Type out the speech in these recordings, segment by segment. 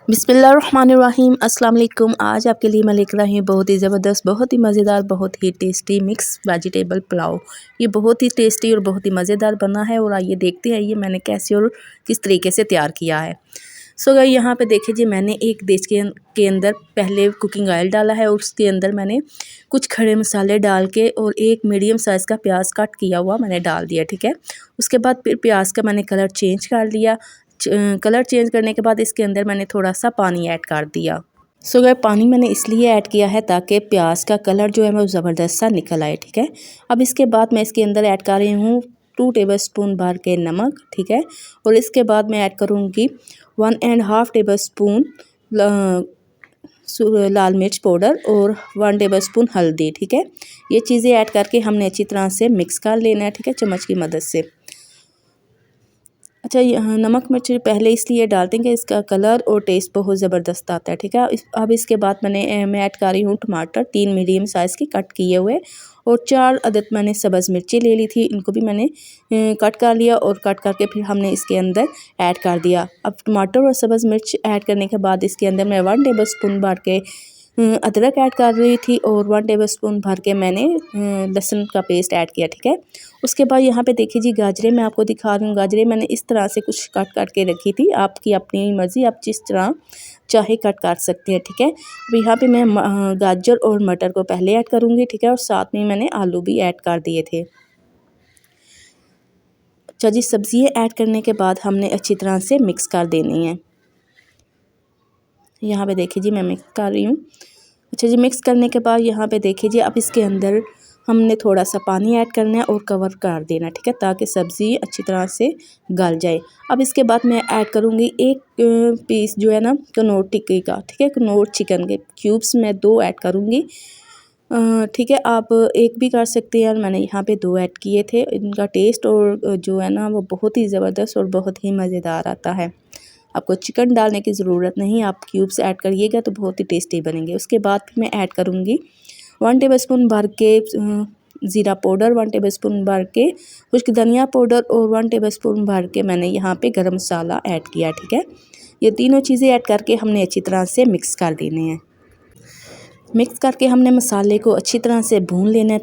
बिस्मिल्लाहिर्रहमानिर्रहीम अस्सलाम वालेकुम। आज आपके लिए मैं लेकर आई हूँ बहुत ही ज़बरदस्त, बहुत ही मज़ेदार, बहुत ही टेस्टी मिक्स वेजिटेबल पुलाव। ये बहुत ही टेस्टी और बहुत ही मज़ेदार बना है और आइए देखते हैं ये मैंने कैसे और किस तरीके से तैयार किया है। सो गाइस यहाँ पे देखिए जी, मैंने एक डिश के अंदर पहले कुकिंग ऑयल डाला है और उसके अंदर मैंने कुछ खड़े मसाले डाल के और एक मीडियम साइज़ का प्याज कट किया हुआ मैंने डाल दिया, ठीक है। उसके बाद फिर प्याज का मैंने कलर चेंज कर लिया। कलर चेंज करने के बाद इसके अंदर मैंने थोड़ा सा पानी ऐड कर दिया। सो गाइस पानी मैंने इसलिए ऐड किया है ताकि प्याज का कलर जो है वो ज़बरदस्त सा निकल आए, ठीक है। अब इसके बाद मैं इसके अंदर ऐड कर रही हूँ 2 टेबलस्पून भर के नमक, ठीक है। और इसके बाद मैं ऐड करूँगी 1.5 टेबलस्पून लाल मिर्च पाउडर और 1 टेबलस्पून हल्दी, ठीक है। ये चीज़ें ऐड करके हमने अच्छी तरह से मिक्स कर लेना है, ठीक है, चम्मच की मदद से। अच्छा, यहाँ नमक मिर्च पहले इसलिए डालते हैं कि इसका कलर और टेस्ट बहुत ज़बरदस्त आता है, ठीक है। अब इसके बाद मैं ऐड कर रही हूँ टमाटर 3 मीडियम साइज़ की कट किए हुए और 4 अदद मैंने सब्ज़ मिर्ची ले ली थी, इनको भी मैंने कट कर लिया और कट करके फिर हमने इसके अंदर ऐड कर दिया। अब टमाटर और सब्ज़ मिर्च ऐड करने के बाद इसके अंदर मैं 1 टेबलस्पून भर के अदरक ऐड कर रही थी और 1 टेबलस्पून भर के मैंने लहसुन का पेस्ट ऐड किया, ठीक है। उसके बाद यहाँ पे देखिए जी, गाजरें मैं आपको दिखा रही हूँ। गाजरें मैंने इस तरह से कुछ कट के रखी थी, आपकी अपनी मर्ज़ी, आप जिस तरह चाहे कट कर सकते हैं, ठीक है। अब यहाँ पे मैं गाजर और मटर को पहले ऐड करूँगी, ठीक है, और साथ में मैंने आलू भी ऐड कर दिए थे। अच्छा जी, सब्ज़ियाँ ऐड करने के बाद हमने अच्छी तरह से मिक्स कर देनी है। यहाँ पे देखिए जी, मैं मिक्स कर रही हूँ। अच्छा जी, मिक्स करने के बाद यहाँ पे देखिए जी, अब इसके अंदर हमने थोड़ा सा पानी ऐड करना है और कवर कर देना, ठीक है, ताकि सब्ज़ी अच्छी तरह से गल जाए। अब इसके बाद मैं ऐड करूँगी एक पीस जो है ना कनौर टिक्की का, ठीक है, कनौर चिकन के क्यूब्स मैं 2 ऐड करूँगी, ठीक है। आप एक भी कर सकते हैं, मैंने यहाँ पे 2 ऐड किए थे। इनका टेस्ट और जो है ना वो बहुत ही ज़बरदस्त और बहुत ही मज़ेदार आता है। आपको चिकन डालने की ज़रूरत नहीं, आप क्यूब्स ऐड करिएगा तो बहुत ही टेस्टी बनेंगे। उसके बाद फिर मैं ऐड करूँगी 1 टेबलस्पून भर के ज़ीरा पाउडर, 1 टेबलस्पून भर के खुश्क धनिया पाउडर और 1 टेबलस्पून भर के मैंने यहाँ पे गरम मसाला ऐड किया, ठीक है। ये तीनों चीज़ें ऐड करके हमने अच्छी तरह से मिक्स कर देने हैं। मिक्स करके हमने मसाले को अच्छी तरह से भून लेना है,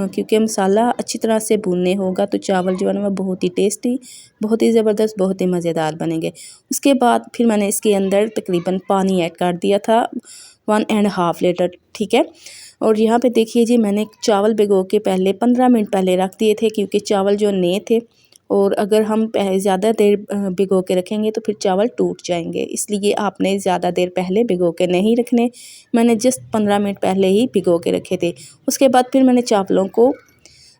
क्योंकि मसाला अच्छी तरह से भूनने होगा तो चावल जो है ना वो बहुत ही टेस्टी, बहुत ही ज़बरदस्त, बहुत ही मज़ेदार बनेंगे। उसके बाद फिर मैंने इसके अंदर तकरीबन पानी ऐड कर दिया था 1.5 लीटर, ठीक है। और यहाँ पे देखिए जी, मैंने चावल भिगो के पहले 15 मिनट पहले रख दिए थे, क्योंकि चावल जो नए थे और अगर हम ज़्यादा देर भिगो के रखेंगे तो फिर चावल टूट जाएंगे, इसलिए आपने ज़्यादा देर पहले भिगो के नहीं रखने। मैंने जस्ट 15 मिनट पहले ही भिगो के रखे थे। उसके बाद फिर मैंने चावलों को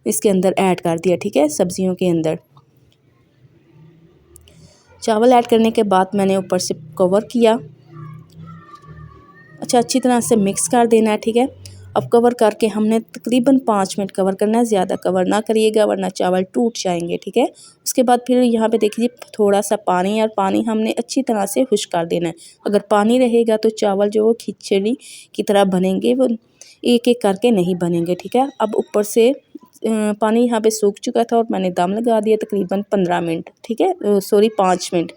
इसके अंदर ऐड कर दिया, ठीक है, सब्जियों के अंदर। चावल ऐड करने के बाद मैंने ऊपर से कवर किया। अच्छा, अच्छी तरह से मिक्स कर देना है, ठीक है। अब कवर करके हमने तकरीबन 5 मिनट कवर करना है, ज़्यादा कवर ना करिएगा वरना चावल टूट जाएंगे, ठीक है। उसके बाद फिर यहाँ पे देखिए थोड़ा सा पानी, और पानी हमने अच्छी तरह से खुश्क कर देना है। अगर पानी रहेगा तो चावल जो वो खिचड़ी की तरह बनेंगे, वो एक एक करके नहीं बनेंगे, ठीक है। अब ऊपर से पानी यहाँ पे सूख चुका था और मैंने दम लगा दिया तकरीबन 15 मिनट, ठीक है, सॉरी 5 मिनट।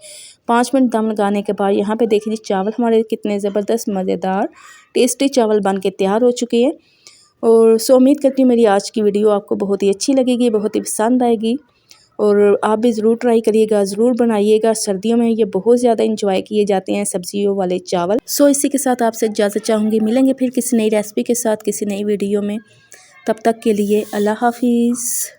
5 मिनट दम लगाने के बाद यहाँ पे देखिए चावल हमारे कितने ज़बरदस्त मज़ेदार टेस्टी चावल बन के तैयार हो चुके हैं। और सो उम्मीद करती हूँ मेरी आज की वीडियो आपको बहुत ही अच्छी लगेगी, बहुत ही पसंद आएगी और आप भी ज़रूर ट्राई करिएगा, ज़रूर बनाइएगा। सर्दियों में ये बहुत ज़्यादा इंजॉय किए जाते हैं सब्जियों वाले चावल। सो इसी के साथ आपसे इजाज़त चाहूँगी, मिलेंगे फिर किसी नई रेसिपी के साथ किसी नई वीडियो में। तब तक के लिए अल्लाह हाफिज़।